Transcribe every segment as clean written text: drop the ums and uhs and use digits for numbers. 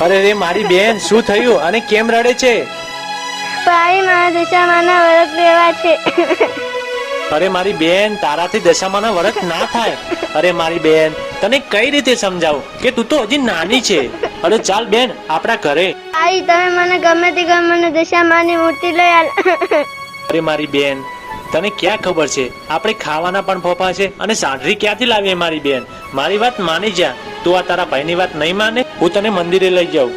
અરે રે મારી બેન, શું થયું અને કેમ રડે છે? ભાઈ, મારા દશામાના વ્રત લેવા છે. અરે મારી બેન, તારાથી દશામાના વ્રત ના થાય. અરે મારી બેન, તને કઈ રીતે સમજાવું કે તું તો હજી નાની છે. અરે ચાલ બેન, આપણા ઘરે. ભાઈ, તમે મને ગમે તે મને દશામાની મૂર્તિ લઈ આલ. અરે મારી બેન, તને ક્યાં ખબર છે આપણે ખાવાના પણ ફોફા છે અને સાંઢરી ક્યાંથી લાવીએ મારી બેન. મારી વાત માની જા. તું આ તારા ભાઈની વાત નહીં માને, હું તને મંદિરે લઈ જાઉં.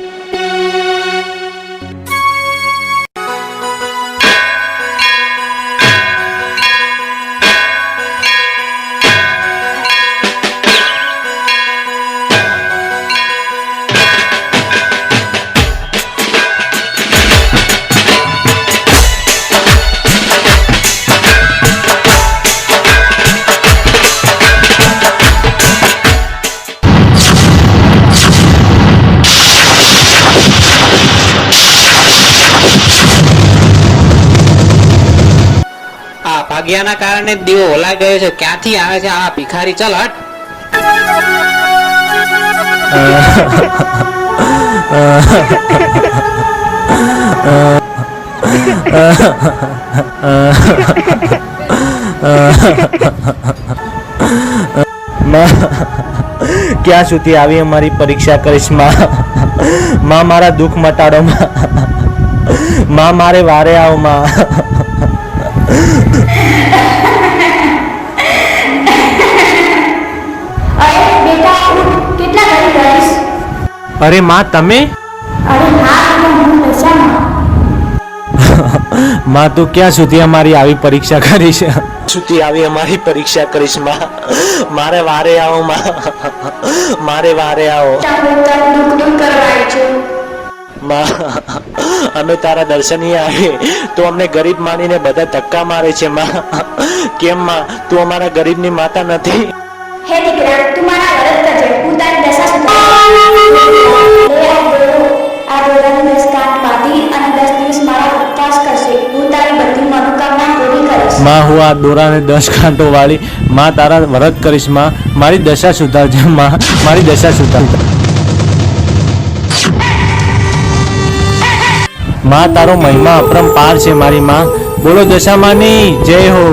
ભાગ્યાના કારણે દીવો ઓલાઈ ગયો છે. ક્યાંથી આવે છે આ ભિખારી? ચલ હટ. ક્યાં સુધી આવી અમારી પરીક્ષા કરીશ માં? માં મારા દુઃખ મટાડો માં મારે વારે આવો માં. અરે માં તમે? માં તું ક્યાં સુધી અમારી આવી પરીક્ષા કરીશ? સુધી આવી અમારી પરીક્ષા કરીશ માં? મારે વારે આવો માં, મારે વારે આવો માં. અમે તારા દર્શનીય આવીએ તો અમને ગરીબ માનીને બધા ધક્કા મારે છે માં. કેમ માં, તું અમારા ગરીબની માતા નથી? હે દીકરા, તું મારા વ્રત કરજે. હું તારી દશા સુધારીશ. આ દોરાની 10 ગાંઠ બાંધી અને 10 દિવસ મારા ઉપવાસ કરશે. હું તારી બધી મનોકામના પૂરી કરીશ. માં હું આ દોરાને 10 ગાંઠો વાળી માં તારા વ્રત કરીશ માં. મારી દશા સુધારજે માં, મારી દશા સુધારજે માં. તારો મહિમા અપરંપાર છે મારી માં. બોલો દશામાની જય હો.